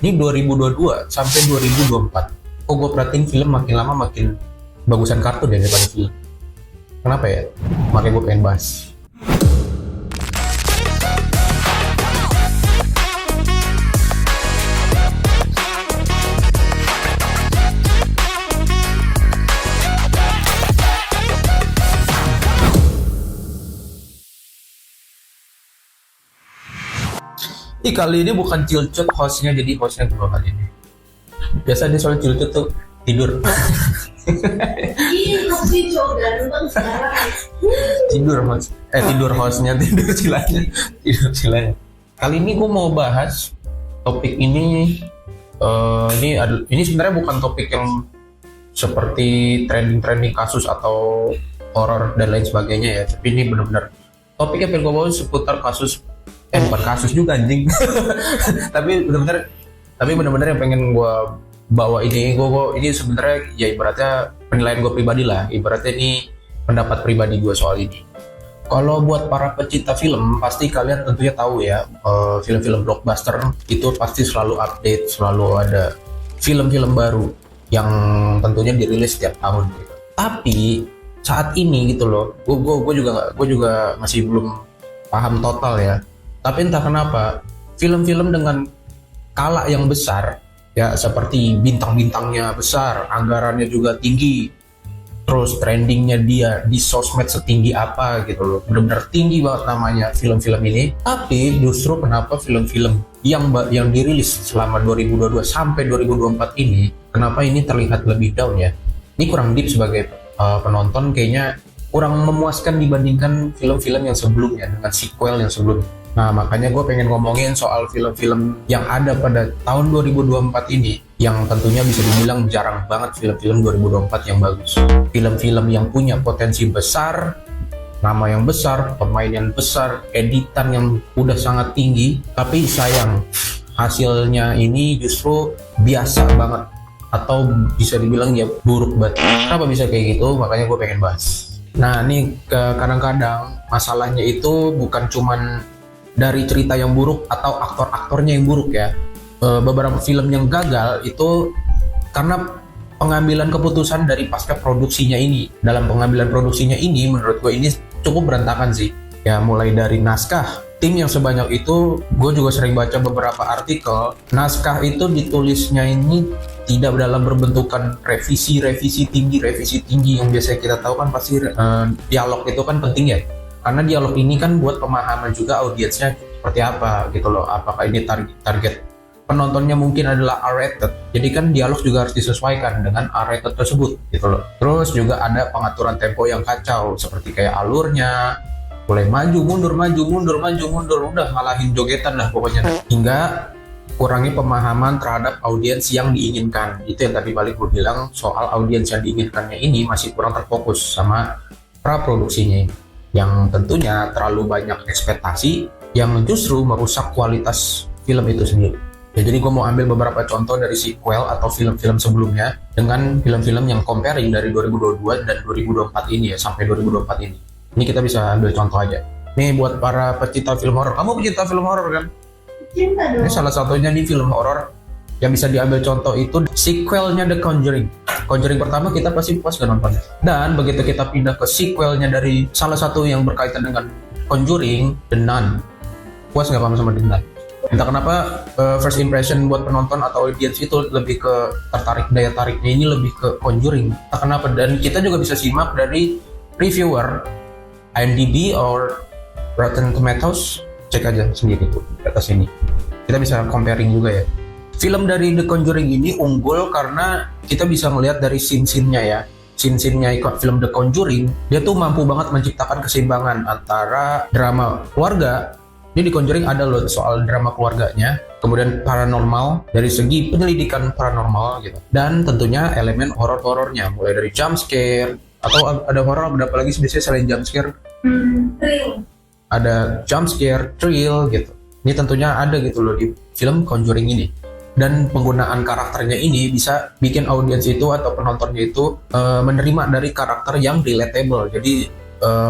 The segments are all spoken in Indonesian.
Ini 2022 sampai 2024. Kok gue perhatiin film makin lama makin bagusan kartun ya daripada film. Kenapa ya? Makanya gue pengen bahas. Kali ini bukan Cilcut hostnya, jadi hostnya gue kali ini. Biasanya soal Cilcut tuh tidur. Tidur hostnya, tidur cilanya. Kali ini gue mau bahas topik ini. Ini sebenarnya bukan topik yang seperti trending kasus atau horor dan lain sebagainya ya. Tapi ini benar-benar topiknya pengen gue bahas seputar kasus. Bukan kasus juga anjing. tapi benar-benar yang pengen gue bawa ini, ini sebenarnya ya ibaratnya penilaian gue pribadi lah, ibaratnya ini pendapat pribadi gue soal ini. Kalau buat para pecinta film, pasti kalian tentunya tahu ya, film-film blockbuster itu pasti selalu update, selalu ada film-film baru yang tentunya dirilis setiap tahun gitu. Tapi saat ini gitu loh, gue juga masih belum paham total ya. Tapi entah kenapa film-film dengan skala yang besar ya, seperti bintang-bintangnya besar, anggarannya juga tinggi, terus trendingnya dia di sosmed setinggi apa gitu loh, benar-benar tinggi banget namanya film-film ini. Tapi justru kenapa film-film yang dirilis selama 2022 sampai 2024 ini, kenapa ini terlihat lebih down ya? Ini kurang deep sebagai penonton, kayaknya kurang memuaskan dibandingkan film-film yang sebelumnya dengan sequel yang sebelumnya. Nah, makanya gue pengen ngomongin soal film-film yang ada pada tahun 2024 ini, yang tentunya bisa dibilang jarang banget film-film 2024 yang bagus. Film-film yang punya potensi besar, nama yang besar, pemain yang besar, editan yang udah sangat tinggi, tapi sayang hasilnya ini justru biasa banget, atau bisa dibilang ya buruk banget. Kenapa bisa kayak gitu? Makanya gue pengen bahas. Nah, ini kadang-kadang masalahnya itu bukan cuman dari cerita yang buruk atau aktor-aktornya yang buruk ya. Beberapa film yang gagal itu karena pengambilan keputusan dari pasca produksinya ini. Dalam pengambilan produksinya ini menurut gue ini cukup berantakan sih. Ya, mulai dari naskah, tim yang sebanyak itu, gue juga sering baca beberapa artikel, naskah itu ditulisnya ini tidak dalam berbentukan revisi tinggi yang biasa kita tahu kan pasti dialog itu kan penting ya. Karena dialog ini kan buat pemahaman juga audiensnya seperti apa gitu loh. Apakah ini target penontonnya mungkin adalah R-rated. Jadi kan dialog juga harus disesuaikan dengan R-rated tersebut gitu loh. Terus juga ada pengaturan tempo yang kacau, seperti kayak alurnya mulai maju mundur, udah ngalahin jogetan lah pokoknya. Hingga kurangi pemahaman terhadap audiens yang diinginkan. Itu yang tadi balik gue bilang soal audiens yang diinginkannya ini masih kurang terfokus sama praproduksinya ini, yang tentunya terlalu banyak ekspektasi yang justru merusak kualitas film itu sendiri. Ya, jadi gue mau ambil beberapa contoh dari sequel atau film-film sebelumnya dengan film-film yang comparing dari 2022 dan 2024 ini ya, sampai 2024 ini. Ini kita bisa ambil contoh aja. Nih buat para pecinta film horor. Kamu pecinta film horor kan? Cinta dong. Ini salah satunya nih film horor yang bisa diambil contoh itu sequelnya The Conjuring. Conjuring pertama kita pasti puas gak nontonnya. Dan begitu kita pindah ke sequelnya dari salah satu yang berkaitan dengan Conjuring, The Nun. Puas gak paham sama The Nun? Entah kenapa first impression buat penonton atau audience itu lebih ke daya tariknya ini lebih ke Conjuring. Entah kenapa, dan kita juga bisa simak dari reviewer IMDb or Rotten Tomatoes, cek aja sendiri tuh di atas ini. Kita bisa comparing juga ya. Film dari The Conjuring ini unggul karena kita bisa melihat dari scene-scene-nya ya. Scene-scene-nya ikut film The Conjuring, dia tuh mampu banget menciptakan keseimbangan antara drama keluarga. Ini di Conjuring ada loh soal drama keluarganya, kemudian paranormal dari segi penyelidikan paranormal gitu. Dan tentunya elemen horor-horornya, mulai dari jump scare, atau ada horor berapa lagi biasanya selain jump scare? Thrill. Ada jump scare, thrill gitu. Ini tentunya ada gitu loh di film Conjuring ini. Dan penggunaan karakternya ini bisa bikin audiens itu atau penontonnya itu menerima dari karakter yang relatable. Jadi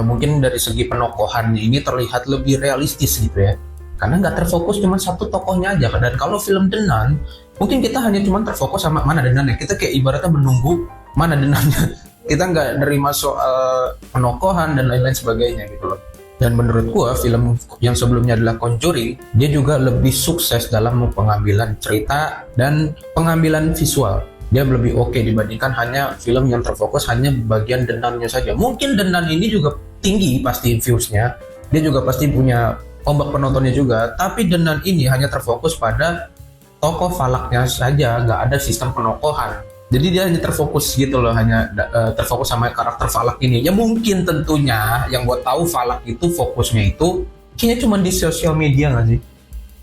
mungkin dari segi penokohan ini terlihat lebih realistis gitu ya. karena nggak terfokus cuma satu tokohnya aja. Dan kalau film The Nun mungkin kita hanya cuma terfokus sama mana denannya, kita kayak ibaratnya menunggu mana denannya, kita nggak nerima soal penokohan dan lain-lain sebagainya gitu loh. Dan menurut gua film yang sebelumnya adalah Conjuring, dia juga lebih sukses dalam pengambilan cerita dan pengambilan visual. Dia lebih oke dibandingkan hanya film yang terfokus hanya bagian denannya saja. Mungkin denan ini juga tinggi pasti viewsnya, dia juga pasti punya ombak penontonnya juga, tapi denan ini hanya terfokus pada tokoh falaknya saja, nggak ada sistem penokohan. Jadi dia hanya terfokus gitu loh, hanya terfokus sama karakter Falak ini. Ya mungkin tentunya yang gue tahu Falak itu fokusnya itu kayaknya cuma di sosial media nggak sih?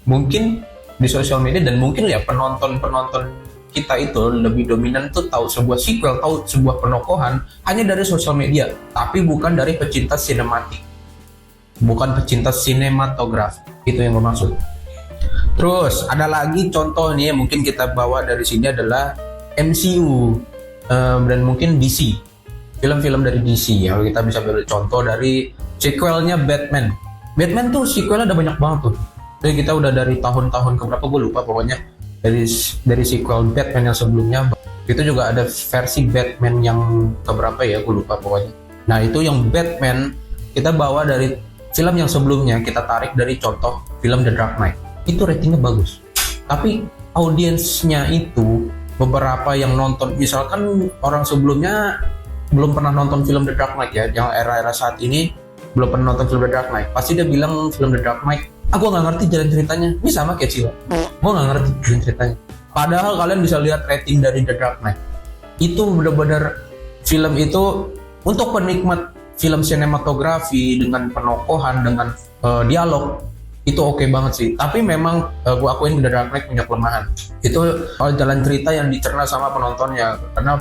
Mungkin di sosial media, dan mungkin ya penonton kita itu lebih dominan tuh tahu sebuah sequel, tahu sebuah penokohan hanya dari sosial media, tapi bukan dari pecinta sinematik, bukan pecinta sinematografi. Itu yang gue maksud. Terus ada lagi contoh nih yang mungkin kita bawa dari sini adalah MCU dan mungkin DC, film-film dari DC ya. Kita bisa ambil contoh dari sequelnya Batman. Batman tuh sequelnya ada banyak banget tuh. Jadi kita udah dari tahun-tahun keberapa gue lupa, pokoknya dari sequel Batman yang sebelumnya itu juga ada versi Batman yang keberapa ya gue lupa pokoknya. Nah itu yang Batman kita bawa dari film yang sebelumnya, kita tarik dari contoh film The Dark Knight. Itu ratingnya bagus, tapi audiensnya itu beberapa yang nonton, misalkan orang sebelumnya belum pernah nonton film The Dark Knight ya, yang era-era saat ini belum pernah nonton film The Dark Knight, pasti dia bilang film The Dark Knight, aku nggak ngerti jalan ceritanya. Ini sama kayak Cila, gue nggak ngerti jalan ceritanya. Padahal kalian bisa lihat rating dari The Dark Knight, itu benar-benar film itu untuk penikmat film sinematografi dengan penokohan, dengan dialog, itu oke banget sih. Tapi memang gue akuin The Dark Knight punya kelemahan. Itu soal jalan cerita yang dicerna sama penontonnya, karena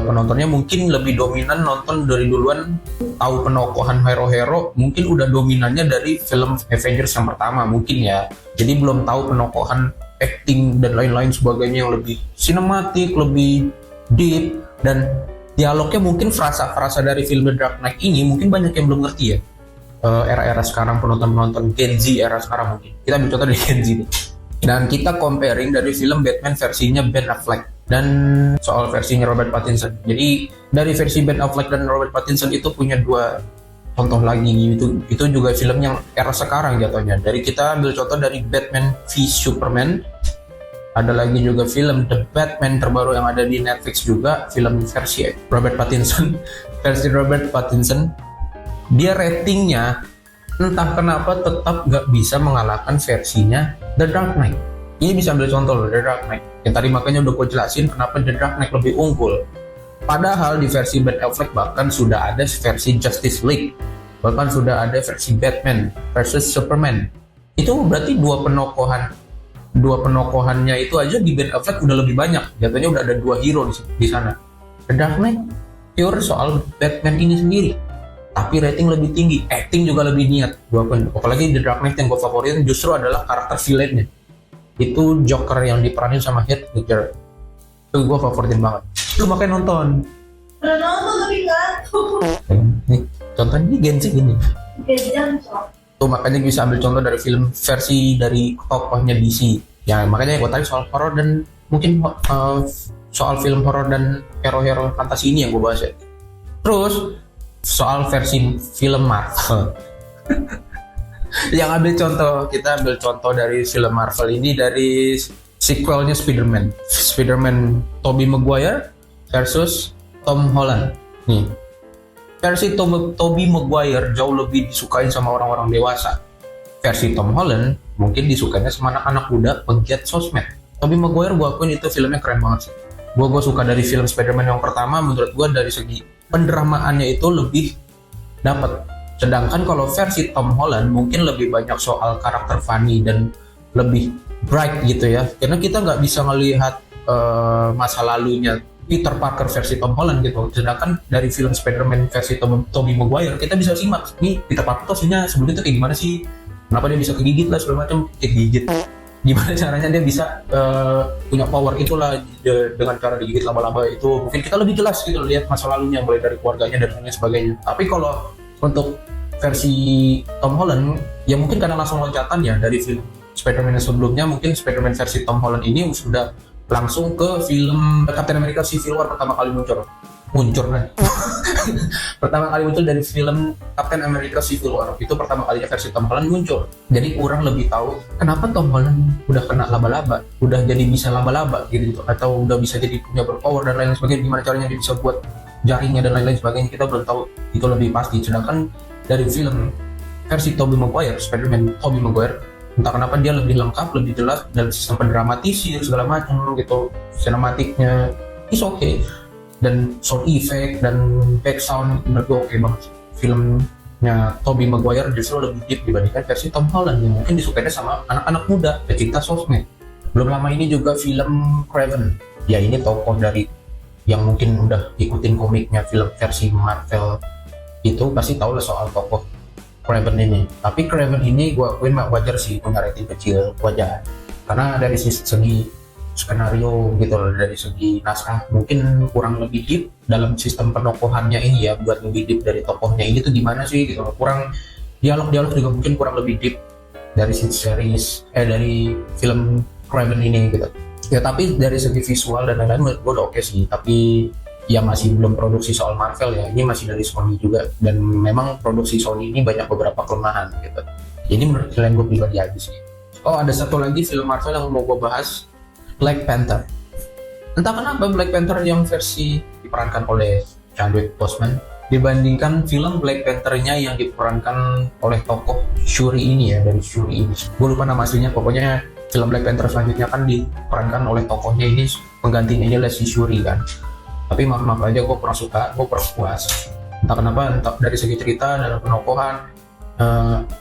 penontonnya mungkin lebih dominan nonton dari duluan, tahu penokohan hero-hero mungkin udah dominannya dari film Avengers yang pertama mungkin ya. Jadi belum tahu penokohan, acting dan lain-lain sebagainya yang lebih sinematik, lebih deep, dan dialognya mungkin frasa-frasa dari film The Dark Knight ini mungkin banyak yang belum ngerti ya. Era-era sekarang, penonton Gen Z era sekarang mungkin. Kita ambil contoh dari Gen Z nih. Dan kita comparing dari film Batman versinya Ben Affleck dan soal versinya Robert Pattinson. Jadi dari versi Ben Affleck dan Robert Pattinson itu punya dua contoh lagi, itu juga film yang era sekarang jatuhnya. Dari kita ambil contoh dari Batman v Superman. Ada lagi juga film The Batman terbaru yang ada di Netflix juga, film versi Robert Pattinson. Versi Robert Pattinson, dia ratingnya entah kenapa tetap gak bisa mengalahkan versinya The Dark Knight. Ini bisa ambil contoh loh, The Dark Knight yang tadi makanya udah gue jelasin kenapa The Dark Knight lebih unggul. Padahal di versi Ben Affleck bahkan sudah ada versi Justice League, bahkan sudah ada versi Batman versus Superman. Itu berarti dua penokohannya itu aja di Ben Affleck udah lebih banyak, jatuhnya udah ada dua hero di sana. The Dark Knight pure soal Batman ini sendiri, tapi rating lebih tinggi, acting juga lebih niat. Apalagi The Dark Knight yang gue favoritin justru adalah karakter villainnya, itu Joker yang diperanin sama Heath Ledger. Itu gue favoritin banget. Lu makanya nonton. Udah nonton tapi ngantuk. Nih, contohnya ini Gen Z gini. Kejam sob. Tuh makanya bisa ambil contoh dari film versi dari tokohnya DC. Ya makanya gue tadi soal horor dan mungkin soal film horor dan hero-hero fantasi ini yang gue bahas ya. Terus soal versi film Marvel. Yang ambil contoh, kita ambil contoh dari film Marvel ini dari sequelnya Spider-Man Tobey Maguire versus Tom Holland. Nih, versi Tobey Maguire jauh lebih disukain sama orang-orang dewasa. Versi Tom Holland mungkin disukainya sama anak-anak muda pegiat sosmed. Tobey Maguire gue akuin itu filmnya keren banget sih. Gue suka dari film Spider-Man yang pertama, menurut gue dari segi pendramaannya itu lebih dapat. Sedangkan kalau versi Tom Holland mungkin lebih banyak soal karakter funny dan lebih bright gitu ya. Karena kita nggak bisa ngelihat masa lalunya Peter Parker versi Tom Holland gitu. Sedangkan dari film Spider-Man versi Tobey Maguire kita bisa simak nih Peter Parker tuh aslinya sebelumnya tuh kayak gimana sih? Kenapa dia bisa kegigit lah segala macam, kegigit. Gimana caranya dia bisa punya power itulah dengan cara digigit laba-laba itu. Mungkin kita lebih jelas gitu lihat masa lalunya mulai dari keluarganya dan lain sebagainya. Tapi kalau untuk versi Tom Holland ya mungkin karena langsung loncatan ya dari film Spider-Man yang sebelumnya, mungkin Spider-Man versi Tom Holland ini sudah langsung ke film Captain America Civil War pertama kali muncul kan. Pertama kali muncul dari film Captain America Civil War itu pertama kalinya versi Tom Holland muncul. Jadi kurang lebih tahu kenapa Tom Holland udah kena laba-laba, udah jadi bisa laba-laba gitu, atau udah bisa jadi punya berpower dan lain-lain sebagainya. Gimana caranya dia bisa buat jaringnya dan lain-lain sebagainya, kita belum tahu itu lebih pasti. Sedangkan dari film versi Tobey Maguire, Spider-Man Tobey Maguire, entah kenapa dia lebih lengkap, lebih jelas, dan sistem pendramatisir segala macam gitu, sinematiknya is okay, dan sound effect dan back sound menurut gue oke banget. Filmnya Tobey Maguire justru lebih deep dibandingkan versi Tom Holland yang mungkin disukainya sama anak-anak muda, pecinta sosmed. Belum lama ini juga film Kraven, ya ini tokoh dari yang mungkin udah ikutin komiknya film versi Marvel itu pasti tahu lah soal tokoh Kraven ini. Tapi Kraven ini gue akuin wajar sih punya rating kecil, wajar. Karena dari segi skenario gitu loh, dari segi naskah mungkin kurang lebih deep dalam sistem penokohannya ini ya, buat lebih deep dari tokohnya ini tuh gimana sih gitu loh. Kurang dialog juga mungkin kurang lebih deep dari series dari film Kraven ini gitu. Ya tapi dari segi visual dan lain-lain menurut gue udah oke sih, tapi ya masih belum produksi soal Marvel ya, ini masih dari Sony juga, dan memang produksi Sony ini banyak beberapa kelemahan gitu. Jadi menurut kalian gue pribadi aja sih. Oh ada satu lagi film Marvel yang mau gue bahas, Black Panther. Entah kenapa Black Panther yang versi diperankan oleh Chadwick Boseman dibandingkan film Black Panther-nya yang diperankan oleh tokoh Shuri ini ya, dari Shuri ini. Gue lupa nama aslinya, pokoknya film Black Panther selanjutnya kan diperankan oleh tokohnya ini, penggantinya ini adalah si Shuri kan. Tapi maaf aja gue kurang suka, gue kurang puas. Entah kenapa, entah dari segi cerita, dalam penokohan,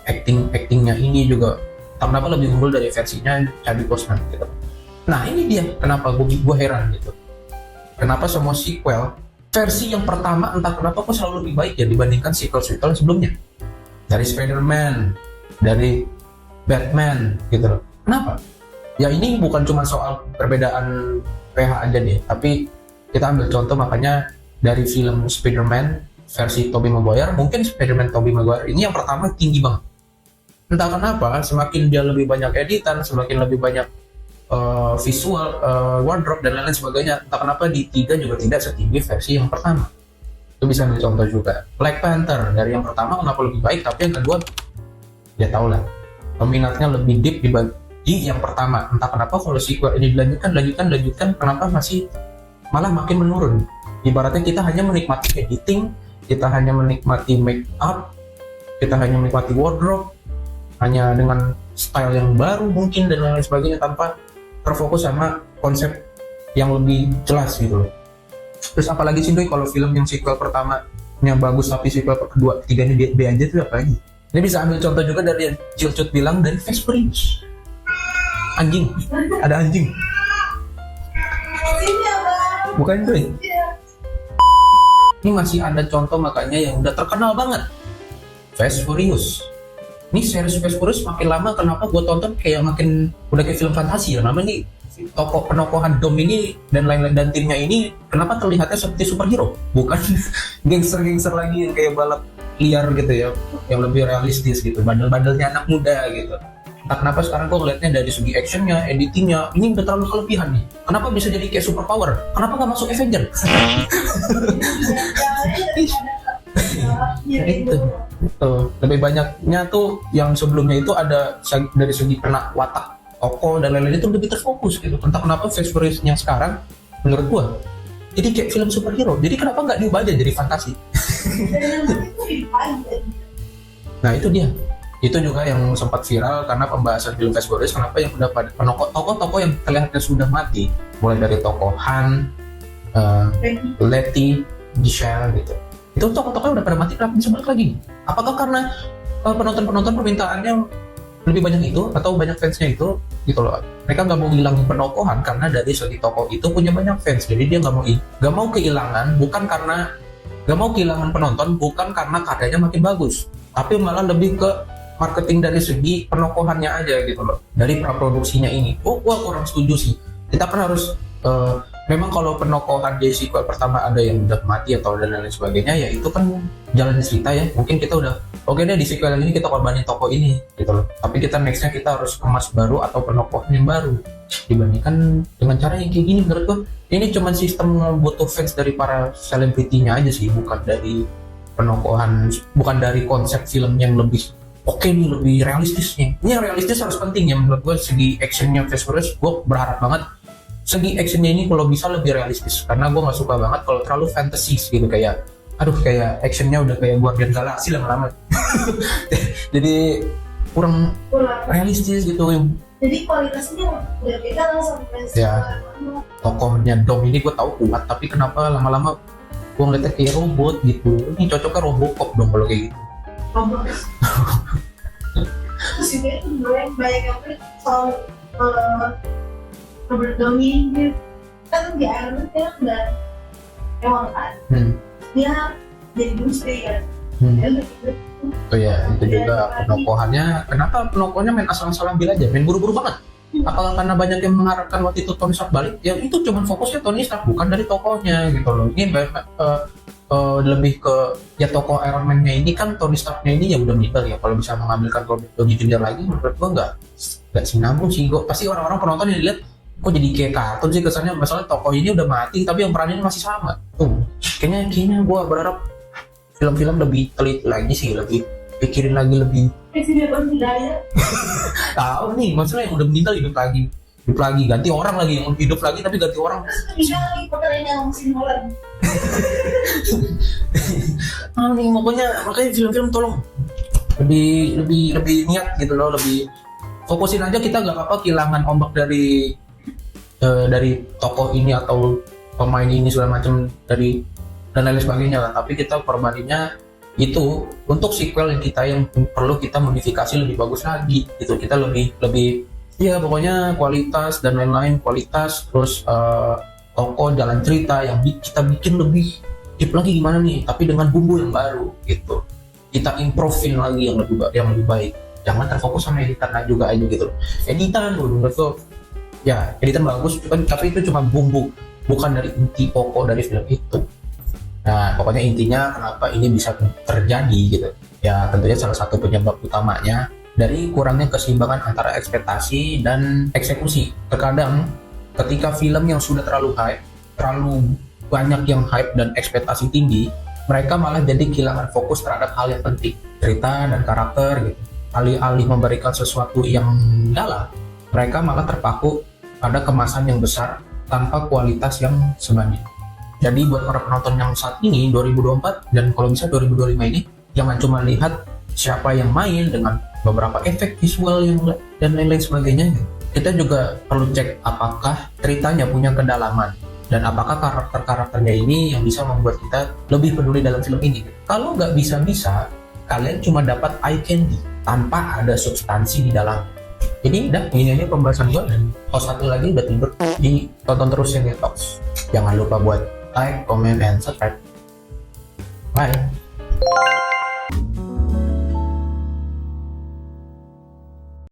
actingnya ini juga entah kenapa lebih unggul dari versinya Chadwick Boseman gitu. Nah ini dia kenapa gue heran gitu. Kenapa semua sequel versi yang pertama entah kenapa kok selalu lebih baik ya dibandingkan sequel-sequel sebelumnya. Dari Spider-Man, dari Batman gitu loh. Kenapa? Ya ini bukan cuma soal perbedaan PH aja deh, tapi kita ambil contoh makanya dari film Spider-Man versi Tobey Maguire, mungkin Spider-Man Tobey Maguire ini yang pertama tinggi banget. Entah kenapa, semakin dia lebih banyak editan, semakin lebih banyak visual, wardrobe dan lain-lain sebagainya. Entah kenapa di 3 juga tidak setinggi versi yang pertama. Itu bisa ambil contoh juga. Black Panther dari yang pertama kenapa lebih baik, tapi yang kedua ya tau lah, peminatnya lebih deep dibanding yang pertama. Entah kenapa kalau sequel ini dilanjutkan, kenapa masih malah makin menurun. Ibaratnya kita hanya menikmati editing, kita hanya menikmati make up, kita hanya menikmati wardrobe, hanya dengan style yang baru mungkin dan lain sebagainya, tanpa terfokus sama konsep yang lebih jelas gitu loh. Terus apalagi sih Doi, kalau film yang sequel pertamanya bagus tapi sequel kedua ketiganya B aja tuh apa lagi? Ini bisa ambil contoh juga dari yang Cilcut bilang dari Fast Prince. Anjing, ada anjing. Ini apa? Bukan Doi. Ini masih ada contoh makanya yang udah terkenal banget, Fast Furious. Ini series Fast Furious makin lama kenapa gue tonton kayak makin udah kayak film fantasi ya. Namanya nih tokoh penokohan Dom ini dan lain-lain dan timnya ini kenapa terlihatnya seperti superhero, bukan gangster lagi yang kayak balap liar gitu ya, yang lebih realistis gitu, bandel-bandelnya anak muda gitu. Entah kenapa sekarang gue ngeliatnya dari segi actionnya, editingnya, ini udah terlalu kelebihan nih. Kenapa bisa jadi kayak super power? Kenapa nggak masuk Avenger? Itu tuh, lebih banyaknya tuh yang sebelumnya itu ada dari segi kena watak tokoh dan lain-lain itu lebih terfokus gitu. Entah kenapa Fast Furious yang sekarang menurut gue jadi kayak film superhero. Jadi kenapa nggak diubah aja jadi fantasi? Nah itu dia. Itu juga yang sempat viral karena pembahasan film Fast Furious, kenapa yang udah pada tokoh-tokoh yang terlihatnya sudah mati, mulai dari tokoh Han, Letty, Giselle gitu. Itu tokoh-tokohnya udah pada mati, kenapa bisa balik lagi? Apakah karena penonton penmintaannya lebih banyak itu, atau banyak fansnya itu gitu loh? Mereka nggak mau hilangin penokohan karena dari segi tokoh itu punya banyak fans, jadi dia nggak mau kehilangan, bukan karena nggak mau kehilangan penonton, bukan karena karyanya makin bagus, tapi malah lebih ke marketing dari segi penokohannya aja gitu loh, dari praproduksinya ini. Gua kurang setuju sih. Kita kan harus memang kalau penokohan di sequel pertama ada yang udah mati atau dan lain sebagainya, ya itu kan jalan cerita ya. Mungkin kita udah oke deh di sequel ini kita korbanin tokoh ini gitu loh, tapi kita nextnya kita harus kemas baru atau penokohan yang baru, dibandingkan dengan cara yang kayak gini. Menurut gue ini cuma sistem butuh fans dari para selebritinya aja sih, bukan dari penokohan, bukan dari konsep film yang lebih oke nih, lebih realistisnya. Ini yang realistis harus penting ya menurut gue. Segi actionnya Fast Furious gue berharap banget segi actionnya ini kalau bisa lebih realistis, karena gue nggak suka banget kalau terlalu fantasy gitu, kayak aduh kayak actionnya udah kayak Guardian Galaxy lama-lama. Jadi kurang Kurang. realistis gitu. Jadi kualitasnya udah beda lah sama fans. Ya. Tokohnya Dom ini gue tahu kuat, tapi kenapa lama-lama gue ngeliatnya kayak robot gitu. Ini cocoknya Robocop dong kalau kayak gitu. Robot. Terus juga itu gue banyak yang soal Robert Downey gitu. Kan di Iron Man dia udah emang kan dia jadi Doomsday kan. Dia udah gitu. Oh ya, itu juga penokohannya. Kenapa penokohannya main asal-asalan ambil aja, main buru-buru banget? Apakah karena banyak yang mengharapkan waktu itu Tony Stark balik? Ya itu cuma fokusnya Tony Stark, bukan dari tokohnya gitu loh. Ini lebih ke ya tokoh Iron Man-nya ini kan, Tony Stark-nya ini ya udah meninggal ya. Kalau bisa mengambilkan Robert Downey Jr. lagi, menurut gua nggak sinambung sih. Gua pasti orang-orang penonton yang lihat kok jadi kayak kartun sih kesannya. Masalah tokoh ini udah mati tapi yang perannya masih sama. Tuh, kayaknya gua berharap film-film lebih teliti lagi sih, lebih pikirin lagi, lebih Presiden Hidayat. tahu nih maksudnya yang udah meninggal hidup lagi, ganti orang lagi, yang hidup lagi tapi ganti orang. Terus meninggal lagi pekerjaan yang mesin Holland. Nih makanya film-film tolong lebih niat gitu loh, lebih fokusin aja. Kita nggak apa-apa kehilangan ombak dari tokoh ini atau pemain ini segala macam dari dan lain sebagainya lah, tapi kita perbandingannya itu untuk sequel yang perlu kita modifikasi lebih bagus lagi gitu. Kita lebih ya pokoknya kualitas dan lain-lain, kualitas terus tokoh, jalan cerita yang kita bikin lebih deep lagi gimana nih, tapi dengan bumbu yang baru gitu. Kita improvein lagi yang lebih baik. Jangan terfokus sama editannya juga aja gitu loh. Editan menurut tuh ya editan bagus tapi itu cuma bumbu, bukan dari inti pokok dari film itu. Nah, pokoknya intinya kenapa ini bisa terjadi gitu. Ya, tentunya salah satu penyebab utamanya dari kurangnya keseimbangan antara ekspektasi dan eksekusi. Terkadang ketika film yang sudah terlalu hype, terlalu banyak yang hype dan ekspektasi tinggi, mereka malah jadi kehilangan fokus terhadap hal yang penting, cerita dan karakter gitu. Alih-alih memberikan sesuatu yang dalam, mereka malah terpaku pada kemasan yang besar tanpa kualitas yang sebanding. Jadi buat para penonton yang saat ini 2024 dan kalau bisa 2025 ini, jangan cuma lihat siapa yang main dengan beberapa efek visual yang dan lain-lain sebagainya. Kita juga perlu cek apakah ceritanya punya kedalaman dan apakah karakter-karakternya ini yang bisa membuat kita lebih peduli dalam film ini. Kalau nggak bisa-bisa, kalian cuma dapat eye candy tanpa ada substansi di dalam. Jadi udah, ini aja pembahasan gue, dan host satu lagi udah tidur. Jadi tonton terus ya Talks. Jangan lupa buat like, comment, and subscribe. Bye.